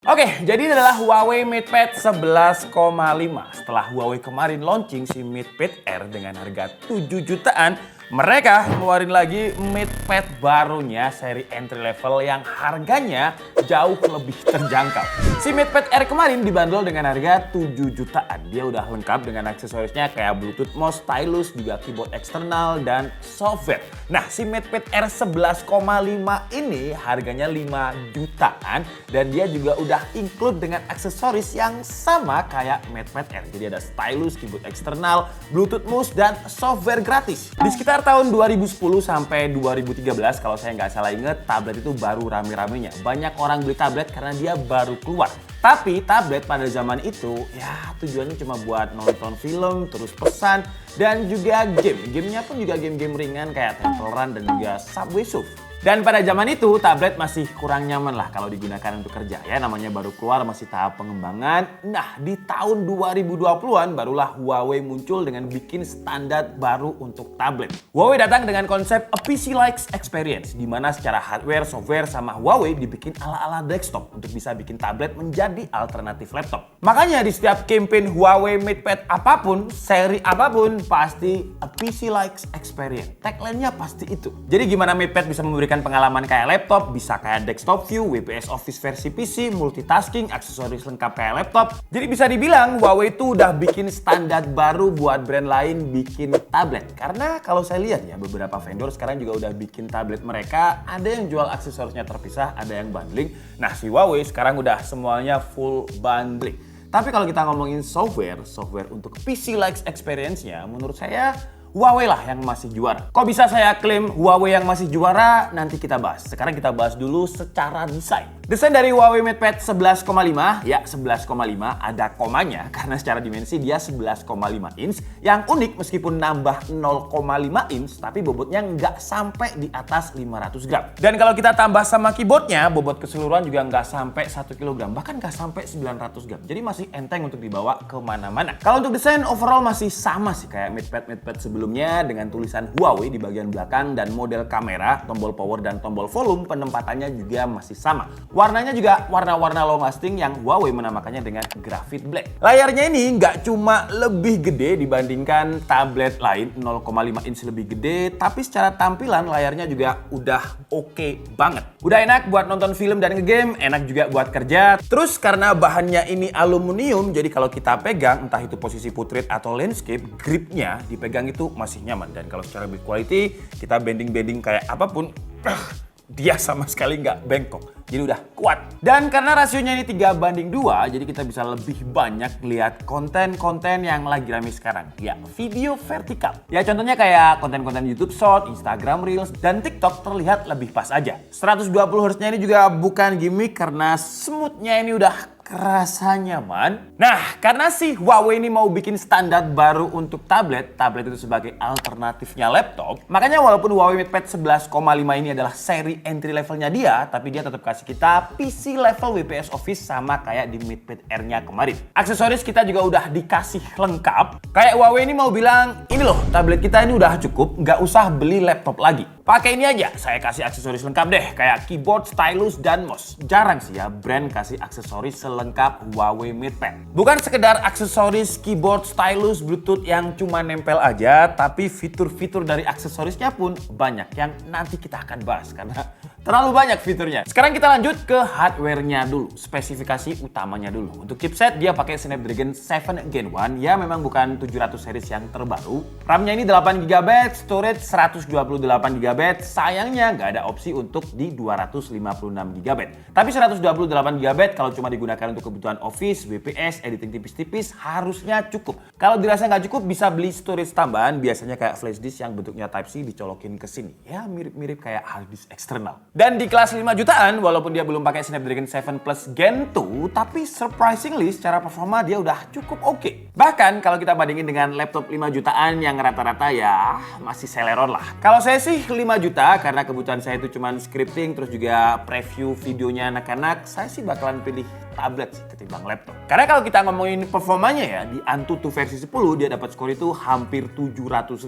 Oke, jadi ini adalah Huawei MatePad 11,5. Setelah Huawei kemarin launching si MatePad Air dengan harga 7 jutaan, mereka ngeluarin lagi MatePad barunya seri entry level yang harganya jauh lebih terjangkau. Si MatePad Air kemarin dibanderol dengan harga 7 jutaan. Dia udah lengkap dengan aksesorisnya kayak Bluetooth mouse, stylus, juga keyboard eksternal, dan software. Nah, si MatePad Air 11,5 ini harganya 5 jutaan dan dia juga udah include dengan aksesoris yang sama kayak MatePad Air. Jadi ada stylus, keyboard eksternal, Bluetooth mouse, dan software gratis. Di sekitar tahun 2010 sampai 2013 kalau saya nggak salah inget, tablet itu baru rame-ramenya. Banyak orang beli tablet karena dia baru keluar. Tapi tablet pada zaman itu ya tujuannya cuma buat nonton film, terus pesan, dan juga game. Gamenya pun juga game-game ringan kayak Temple Run dan juga Subway Surf. Dan pada zaman itu tablet masih kurang nyaman lah kalau digunakan untuk kerja ya. Namanya baru keluar, masih tahap pengembangan. Nah, di tahun 2020-an barulah Huawei muncul dengan bikin standar baru untuk tablet. Huawei datang dengan konsep a PC-like experience, di mana secara hardware, software, sama Huawei dibikin ala-ala desktop untuk bisa bikin tablet menjadi alternatif laptop. Makanya di setiap campaign Huawei MatePad apapun, seri apapun, pasti a PC-like experience. Tagline-nya pasti itu. Jadi gimana MatePad bisa memberikan pengalaman kayak laptop, bisa kayak desktop view, WPS Office versi PC, multitasking, aksesoris lengkap kayak laptop. Jadi bisa dibilang Huawei itu udah bikin standar baru buat brand lain bikin tablet. Karena kalau saya lihat ya, beberapa vendor sekarang juga udah bikin tablet mereka, ada yang jual aksesorisnya terpisah, ada yang bundling. Nah, si Huawei sekarang udah semuanya full bundling. Tapi kalau kita ngomongin software untuk PC-like experience-nya, menurut saya Huawei lah yang masih juara. Kok bisa saya klaim Huawei yang masih juara? Nanti kita bahas. Sekarang kita bahas dulu secara desain. Desain dari Huawei MatePad 11,5, ya 11,5 ada komanya karena secara dimensi dia 11,5 inch. Yang unik meskipun nambah 0,5 inch tapi bobotnya nggak sampai di atas 500 gram. Dan kalau kita tambah sama keyboardnya, bobot keseluruhan juga nggak sampai 1 kg, bahkan nggak sampai 900 gram. Jadi masih enteng untuk dibawa kemana-mana. Kalau untuk desain overall masih sama sih kayak MatePad sebelumnya dengan tulisan Huawei di bagian belakang dan model kamera, tombol power dan tombol volume penempatannya juga masih sama. Warnanya juga warna-warna long lasting yang Huawei menamakannya dengan graphite black. Layarnya ini nggak cuma lebih gede dibandingkan tablet lain, 0,5 inch lebih gede, tapi secara tampilan layarnya juga udah oke banget. Udah enak buat nonton film dan ngegame, enak juga buat kerja. Terus karena bahannya ini aluminium, jadi kalau kita pegang, entah itu posisi portrait atau landscape, gripnya dipegang itu masih nyaman. Dan kalau secara build quality, kita bending-bending kayak apapun, dia sama sekali nggak bengkok. Jadi udah kuat. Dan karena rasionya ini 3:2, jadi kita bisa lebih banyak lihat konten-konten yang lagi rame sekarang. Ya, video vertikal. Ya contohnya kayak konten-konten YouTube Short, Instagram Reels, dan TikTok terlihat lebih pas aja. 120 Hz-nya ini juga bukan gimmick karena smooth-nya ini udah kerasa nyaman. Nah, karena si Huawei ini mau bikin standar baru untuk tablet itu sebagai alternatifnya laptop, makanya walaupun Huawei MatePad 11,5 ini adalah seri entry levelnya dia, tapi dia tetap kasih kita PC level WPS Office sama kayak di MatePad Air-nya kemarin. Aksesoris kita juga udah dikasih lengkap. Kayak Huawei ini mau bilang, ini loh tablet kita ini udah cukup, nggak usah beli laptop lagi. Pakai ini aja, saya kasih aksesoris lengkap deh, kayak keyboard, stylus, dan mouse. Jarang sih ya brand kasih aksesoris selengkap Huawei MatePad. Bukan sekedar aksesoris keyboard, stylus, Bluetooth yang cuma nempel aja, tapi fitur-fitur dari aksesorisnya pun banyak yang nanti kita akan bahas karena terlalu banyak fiturnya. Sekarang kita lanjut ke hardware-nya dulu, spesifikasi utamanya dulu. Untuk chipset dia pakai Snapdragon 7 Gen 1, ya memang bukan 700 series yang terbaru. RAM-nya ini 8GB, storage 128GB. Sayangnya nggak ada opsi untuk di 256GB. Tapi 128GB kalau cuma digunakan untuk kebutuhan Office, WPS, editing tipis-tipis harusnya cukup. Kalau dirasa nggak cukup bisa beli storage tambahan, biasanya kayak flash disk yang bentuknya Type-C dicolokin ke sini. Ya mirip-mirip kayak hard disk eksternal. Dan di kelas 5 jutaan, walaupun dia belum pakai Snapdragon 7 Plus Gen 2, tapi surprisingly secara performa dia udah cukup oke. Bahkan kalau kita bandingin dengan laptop 5 jutaan yang rata-rata ya masih Celeron lah. Kalau saya sih 5 juta karena kebutuhan saya itu cuma scripting terus juga preview videonya anak-anak, saya sih bakalan pilih tablet sih ketimbang laptop. Karena kalau kita ngomongin performanya ya, di Antutu versi 10 dia dapat skor itu hampir 700.000,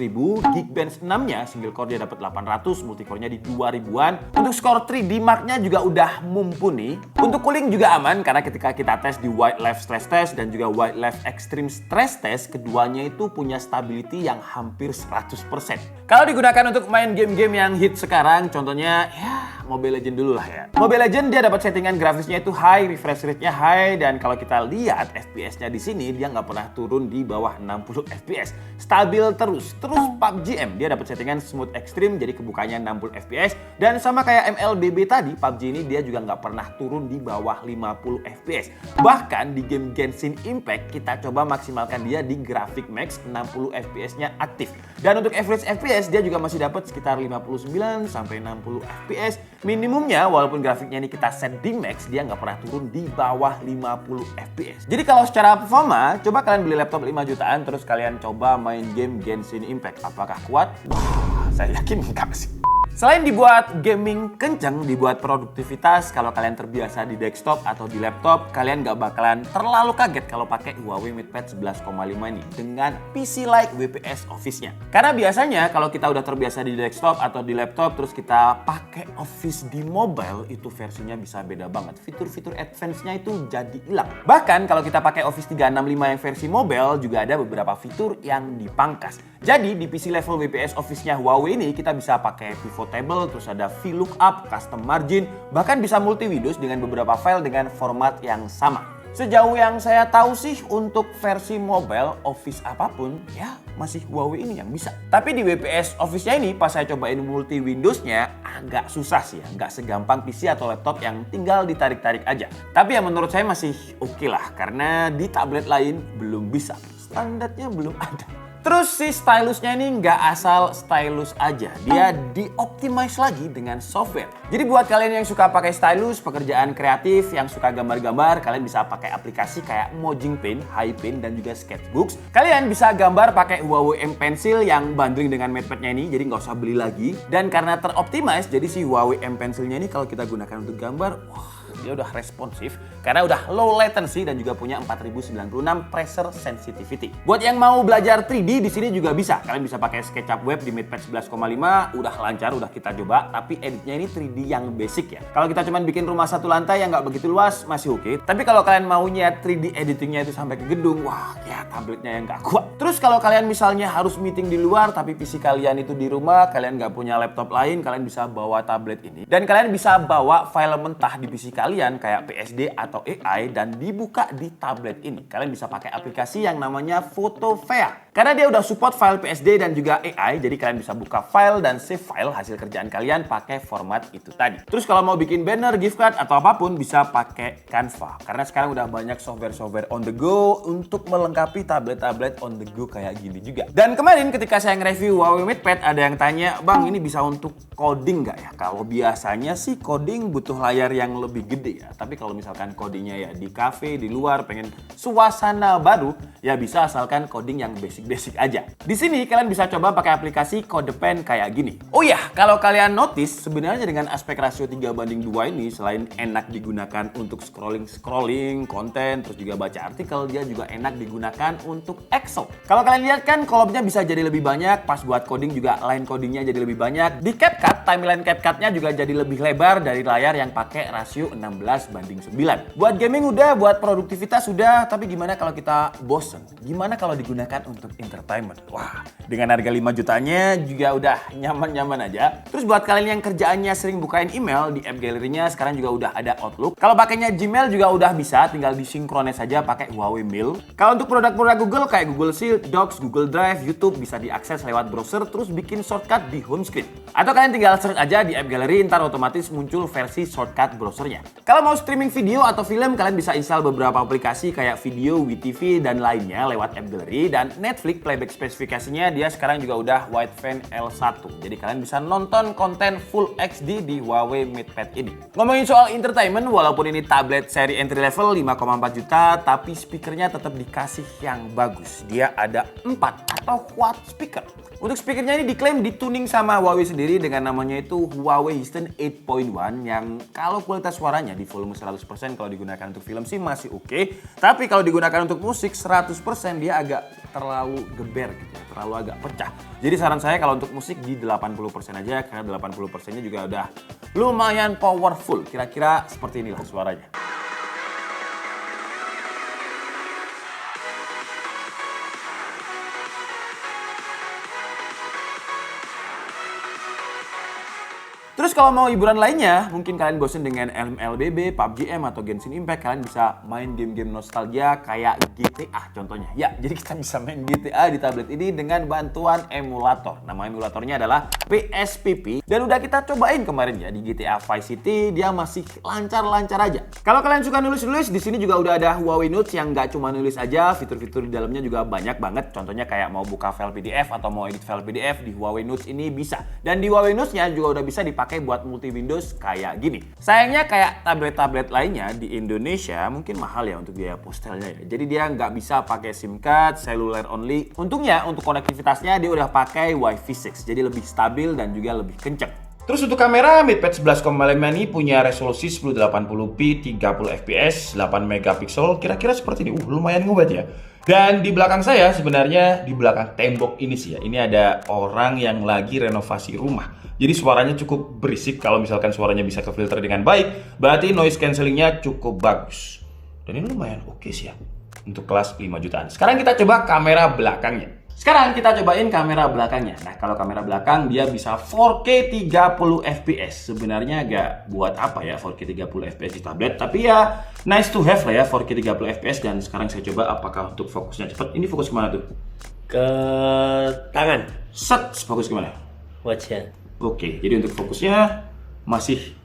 Geekbench 6-nya single core dia dapat 800, multicore-nya di 2000-an. Untuk skor 3D Mark-nya juga udah mumpuni. Untuk cooling juga aman karena ketika kita tes di Wildlife Stress Test dan juga Wildlife Extreme Stress Test, keduanya itu punya stability yang hampir 100%. Kalau digunakan untuk main game-game yang hit sekarang, contohnya ya Mobile Legends dulu lah ya. Mobile Legends dia dapat settingan grafisnya itu high, refresh rate-nya high, dan kalau kita lihat FPS-nya di sini dia nggak pernah turun di bawah 60 FPS. Stabil terus. Terus PUBG M dia dapat settingan smooth extreme jadi kebukanya 60 FPS, dan sama kayak MLBB tadi, PUBG ini dia juga nggak pernah turun di bawah 50 FPS. Bahkan di game Genshin Impact kita coba maksimalkan dia di grafik max 60 FPS-nya aktif. Dan untuk average FPS dia juga masih dapat sekitar 59 sampai 60 FPS. Minimumnya walaupun grafiknya ini kita set di max, dia nggak pernah turun di bawah 50 FPS. Jadi kalau secara performa, coba kalian beli laptop 5 jutaan terus kalian coba main game Genshin Impact. Apakah kuat? Wah, saya yakin enggak sih. Selain dibuat gaming kenceng, dibuat produktivitas, kalau kalian terbiasa di desktop atau di laptop, kalian gak bakalan terlalu kaget kalau pakai Huawei MatePad 11,5 ini dengan PC-like WPS Office-nya. Karena biasanya kalau kita udah terbiasa di desktop atau di laptop, terus kita pakai Office di mobile, itu versinya bisa beda banget. Fitur-fitur advance-nya itu jadi hilang. Bahkan kalau kita pakai Office 365 yang versi mobile, juga ada beberapa fitur yang dipangkas. Jadi di PC level WPS Office-nya Huawei ini, kita bisa pakai pivot table, terus ada VLOOKUP, custom margin, bahkan bisa multi windows dengan beberapa file dengan format yang sama. Sejauh yang saya tahu sih untuk versi mobile Office apapun ya masih Huawei ini yang bisa. Tapi di WPS Office-nya ini pas saya cobain multi Windows-nya agak susah sih ya, nggak segampang PC atau laptop yang tinggal ditarik-tarik aja. Tapi ya menurut saya masih oke lah karena di tablet lain belum bisa, standarnya belum ada. Terus si stylusnya ini nggak asal stylus aja, dia di-optimize lagi dengan software. Jadi buat kalian yang suka pakai stylus, pekerjaan kreatif, yang suka gambar-gambar, kalian bisa pakai aplikasi kayak Mojang Paint, HiPaint, dan juga Sketchbooks. Kalian bisa gambar pakai Huawei M Pencil yang bundling dengan MatePad-nya ini, jadi nggak usah beli lagi. Dan karena teroptimize, jadi si Huawei M Pencil-nya ini kalau kita gunakan untuk gambar, wah, dia udah responsif karena udah low latency dan juga punya 4096 pressure sensitivity. Buat yang mau belajar 3D di sini juga bisa. Kalian bisa pakai SketchUp web di MatePad 11,5, udah lancar, udah kita coba, tapi editnya ini 3D yang basic ya. Kalau kita cuma bikin rumah satu lantai yang nggak begitu luas masih oke. Tapi kalau kalian maunya 3D editingnya itu sampai ke gedung, wah ya tabletnya yang nggak kuat. Terus kalau kalian misalnya harus meeting di luar tapi PC kalian itu di rumah, kalian nggak punya laptop lain, kalian bisa bawa tablet ini. Dan kalian bisa bawa file mentah di PC kalian kayak PSD atau AI dan dibuka di tablet ini. Kalian bisa pakai aplikasi yang namanya Photofea. Karena dia udah support file PSD dan juga AI, jadi kalian bisa buka file dan save file hasil kerjaan kalian pakai format itu tadi. Terus kalau mau bikin banner, gift card atau apapun bisa pakai Canva. Karena sekarang udah banyak software-software on the go untuk melengkapi tablet-tablet on the go kayak gini juga. Dan kemarin ketika saya nge-review Huawei MatePad ada yang tanya, "Bang, ini bisa untuk coding nggak ya?" Kalau biasanya sih coding butuh layar yang lebih gede ya. Tapi kalau misalkan codingnya ya di cafe, di luar, pengen suasana baru, ya bisa asalkan coding yang basic aja. Di sini kalian bisa coba pakai aplikasi CodePen kayak gini. Oh ya, kalau kalian notice sebenarnya dengan aspek rasio 3:2 ini selain enak digunakan untuk scrolling konten, terus juga baca artikel, dia juga enak digunakan untuk Excel. Kalau kalian lihat kan kolomnya bisa jadi lebih banyak, pas buat coding juga line codingnya jadi lebih banyak. Di CapCut, timeline CapCut-nya juga jadi lebih lebar dari layar yang pakai rasio 16:9. Buat gaming udah, buat produktivitas udah, tapi gimana kalau kita bosen? Gimana kalau digunakan untuk entertainment? Wah, dengan harga 5 jutanya juga udah nyaman-nyaman aja. Terus buat kalian yang kerjaannya sering bukain email, di app gallery-nya sekarang juga udah ada Outlook. Kalau pakainya Gmail juga udah bisa, tinggal disinkronis saja pakai Huawei Mail. Kalau untuk produk-produk Google kayak Google Sheet, Docs, Google Drive, YouTube bisa diakses lewat browser terus bikin shortcut di home screen. Atau kalian tinggal search aja di app gallery, ntar otomatis muncul versi shortcut browsernya. Kalau mau streaming video atau film, kalian bisa install beberapa aplikasi kayak Video, WeTV, dan lainnya lewat App Gallery. Dan Netflix playback spesifikasinya dia sekarang juga udah wideband L1. Jadi kalian bisa nonton konten Full HD di Huawei MatePad ini. Ngomongin soal entertainment, walaupun ini tablet seri entry level 5,4 juta, tapi speakernya tetap dikasih yang bagus. Dia ada 4 atau quad speaker. Untuk speakernya ini diklaim dituning sama Huawei sendiri dengan namanya itu Huawei Histon 8.1 yang kalau kualitas suaranya di volume 100% kalau digunakan untuk film sih masih oke. Tapi kalau digunakan untuk musik 100% dia agak terlalu geber gitu, terlalu agak pecah. Jadi saran saya kalau untuk musik di 80% aja karena 80%-nya juga udah lumayan powerful. Kira-kira seperti inilah suaranya. Terus kalau mau hiburan lainnya, mungkin kalian bosen dengan MLBB, PUBG M, atau Genshin Impact, kalian bisa main game-game nostalgia kayak GTA contohnya. Ya, jadi kita bisa main GTA di tablet ini dengan bantuan emulator. Nama emulatornya adalah PSPP. Dan udah kita cobain kemarin ya di GTA Vice City, dia masih lancar-lancar aja. Kalau kalian suka nulis-nulis, di sini juga udah ada Huawei Notes yang nggak cuma nulis aja, fitur-fitur di dalamnya juga banyak banget. Contohnya kayak mau buka file PDF atau mau edit file PDF di Huawei Notes ini bisa. Dan di Huawei Notes-nya juga udah bisa dipakai buat multi Windows kayak gini. Sayangnya kayak tablet-tablet lainnya di Indonesia mungkin mahal ya untuk biaya postelnya ya. Jadi dia nggak bisa pakai SIM card, cellular only. Untungnya untuk konektivitasnya dia udah pakai Wi-Fi 6, jadi lebih stabil dan juga lebih kenceng. Terus untuk kamera, MatePad 11,5 ini punya resolusi 1080p 30fps 8 megapiksel, kira-kira seperti ini. Lumayan ngebet ya. Dan di belakang saya sebenarnya di belakang tembok ini sih ya, ini ada orang yang lagi renovasi rumah. Jadi suaranya cukup berisik. Kalau misalkan suaranya bisa kefilter dengan baik, berarti noise cancellingnya cukup bagus. Dan ini lumayan oke sih ya untuk kelas 5 jutaan. Sekarang kita coba kamera belakangnya. Nah, kalau kamera belakang dia bisa 4K 30 fps. Sebenarnya agak buat apa ya 4K 30 fps di tablet, tapi ya nice to have lah ya 4K 30 fps. Dan sekarang saya coba apakah untuk fokusnya cepat. Ini fokus kemana tuh? Ke tangan. Set, fokus kemana? Wajah. Oke, jadi untuk fokusnya masih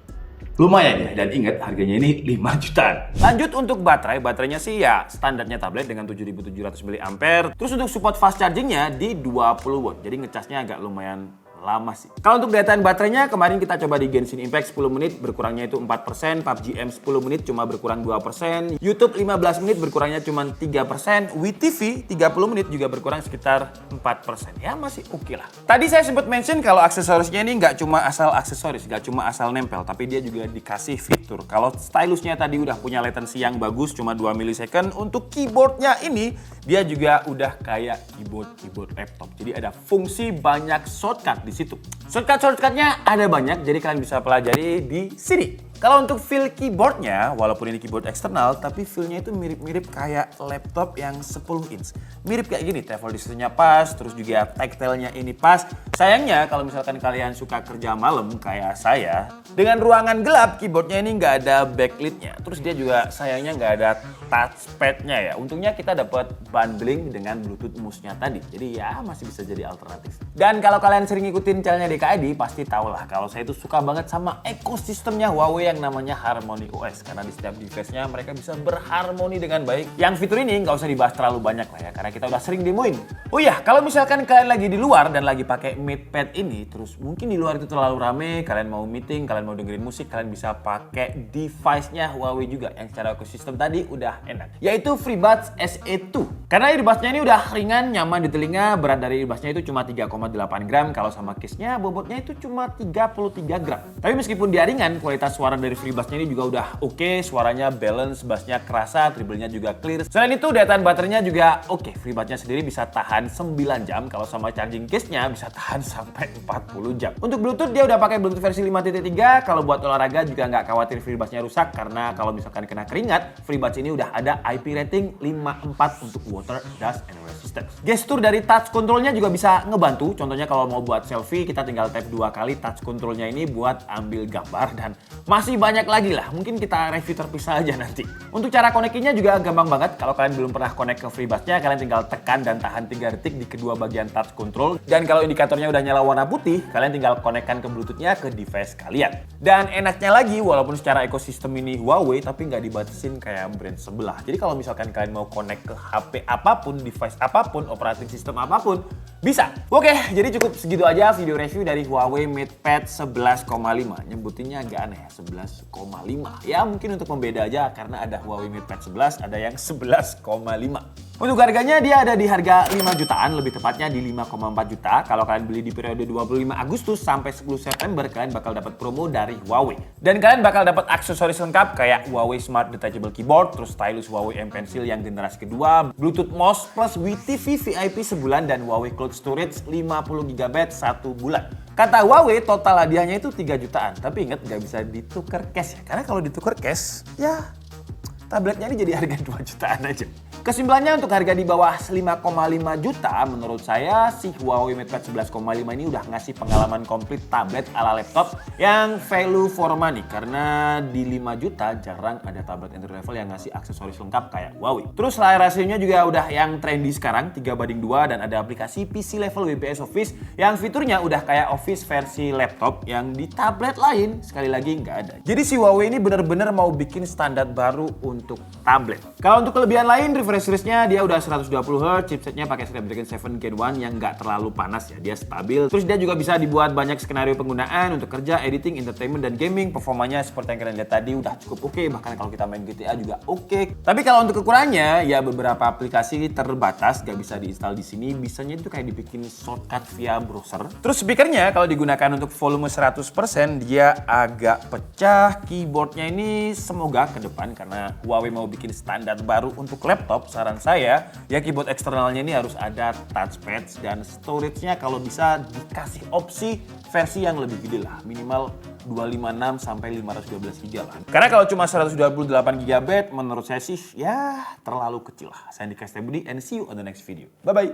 lumayan ya. Dan ingat harganya ini 5 jutaan. Lanjut untuk baterainya sih ya standarnya tablet dengan 7700 mAh. Terus untuk support fast chargingnya di 20 watt. Jadi ngecasnya agak lumayan lama sih. Kalau untuk daya tahan baterainya, kemarin kita coba di Genshin Impact 10 menit berkurangnya itu 4%, PUBG M 10 menit cuma berkurang 2%, YouTube 15 menit berkurangnya cuma 3%, WeTV 30 menit juga berkurang sekitar 4%. Ya masih oke lah. Tadi saya sempat mention kalau aksesorisnya ini nggak cuma asal aksesoris, nggak cuma asal nempel, tapi dia juga dikasih fitur. Kalau stylusnya tadi udah punya latency yang bagus cuma 2 millisecond, untuk keyboardnya ini dia juga udah kayak keyboard laptop. Jadi ada fungsi banyak shortcut di situ. Shortcutnya ada banyak, jadi kalian bisa pelajari di sini. Kalau untuk feel keyboardnya, walaupun ini keyboard eksternal, tapi feelnya itu mirip-mirip kayak laptop yang 10 inch. Mirip kayak gini, travel distance-nya pas, terus juga tactile-nya ini pas. Sayangnya kalau misalkan kalian suka kerja malam kayak saya, dengan ruangan gelap, keyboardnya ini nggak ada backlit-nya. Terus dia juga sayangnya nggak ada touchpad-nya ya. Untungnya kita dapat bundling dengan Bluetooth mouse-nya tadi. Jadi ya masih bisa jadi alternatif. Dan kalau kalian sering ngikutin channelnya DKID, pasti tau lah kalau saya itu suka banget sama ekosistemnya Huawei yang namanya Harmony OS, karena di setiap device-nya mereka bisa berharmoni dengan baik. Yang fitur ini nggak usah dibahas terlalu banyak lah ya, karena kita udah sering demoin. Oh iya, kalau misalkan kalian lagi di luar dan lagi pakai MatePad ini, terus mungkin di luar itu terlalu rame, kalian mau meeting, kalian mau dengerin musik, kalian bisa pakai device-nya Huawei juga yang secara ekosistem tadi udah enak, yaitu FreeBuds SE2. Karena earbuds-nya ini udah ringan, nyaman di telinga, berat dari earbuds-nya itu cuma 3,8 gram, kalau sama case-nya bobotnya itu cuma 33 gram. Tapi meskipun dia ringan, kualitas suara dari FreeBuds-nya ini juga udah oke, suaranya balance, bass-nya kerasa, treble-nya juga clear. Selain itu daya tahan baterainya juga oke. FreeBuds-nya sendiri bisa tahan 9 jam, kalau sama charging case-nya bisa tahan sampai 40 jam. Untuk Bluetooth dia udah pakai Bluetooth versi 5.3, kalau buat olahraga juga nggak khawatir FreeBuds-nya rusak, karena kalau misalkan kena keringat, FreeBuds ini udah ada IP rating 54 untuk water, dust, and resistance. Gestur dari touch control-nya juga bisa ngebantu, contohnya kalau mau buat selfie, kita tinggal tap 2 kali touch control-nya ini buat ambil gambar, dan masuk masih banyak lagi lah, mungkin kita review terpisah aja nanti. Untuk cara konekinya juga gampang banget. Kalau kalian belum pernah connect ke FreeBuds-nya, kalian tinggal tekan dan tahan 3 detik di kedua bagian touch control. Dan kalau indikatornya udah nyala warna putih, kalian tinggal konekkan ke Bluetooth-nya ke device kalian. Dan enaknya lagi, walaupun secara ekosistem ini Huawei, tapi nggak dibatasin kayak brand sebelah. Jadi kalau misalkan kalian mau connect ke HP apapun, device apapun, operating system apapun, bisa. Oke, jadi cukup segitu aja video review dari Huawei MatePad 11,5. Nyebutinnya agak aneh ya, 11,5. Ya mungkin untuk membeda aja karena ada Huawei MatePad 11, ada yang 11,5. Untuk harganya dia ada di harga 5 jutaan, lebih tepatnya di 5,4 juta. Kalau kalian beli di periode 25 Agustus sampai 10 September, kalian bakal dapat promo dari Huawei. Dan kalian bakal dapat aksesoris lengkap kayak Huawei Smart Detachable Keyboard, terus stylus Huawei M Pencil yang generasi kedua, Bluetooth MOS plus WeTV VIP sebulan, dan Huawei Cloud Storage 50GB 1 bulan. Kata Huawei, total hadiahnya itu 3 jutaan. Tapi ingat, nggak bisa ditukar cash ya. Karena kalau ditukar cash, ya tabletnya ini jadi harga 2 jutaan aja. Kesimpulannya untuk harga di bawah 5,5 juta, menurut saya si Huawei MatePad 11,5 ini udah ngasih pengalaman komplit tablet ala laptop yang value for money. Karena di 5 juta jarang ada tablet entry level yang ngasih aksesoris lengkap kayak Huawei. Terus layar rasionya juga udah yang trendy sekarang, 3:2, dan ada aplikasi PC level WPS Office yang fiturnya udah kayak Office versi laptop yang di tablet lain sekali lagi nggak ada. Jadi si Huawei ini bener-bener mau bikin standar baru untuk tablet. Kalau untuk kelebihan lain, refresh rate-nya dia udah 120Hz, chipsetnya pakai Snapdragon 7 Gen 1 yang nggak terlalu panas ya, dia stabil. Terus dia juga bisa dibuat banyak skenario penggunaan untuk kerja, editing, entertainment, dan gaming. Performanya seperti yang kalian lihat tadi udah cukup oke, bahkan kalau kita main GTA juga oke. Tapi kalau untuk kekurangannya, ya beberapa aplikasi terbatas, nggak bisa diinstal di sini. Bisanya itu kayak dibikin shortcut via browser. Terus speakernya kalau digunakan untuk volume 100%, dia agak pecah. Keyboardnya ini semoga ke depan, karena Huawei mau bikin standar baru untuk laptop, saran saya ya keyboard eksternalnya ini harus ada touchpad, dan storage-nya kalau bisa dikasih opsi versi yang lebih gede lah, minimal 256 sampai 512 GB lah. Karena kalau cuma 128 GB menurut saya sih ya terlalu kecil lah. Saya Andika Stebudi and see you on the next video. Bye bye.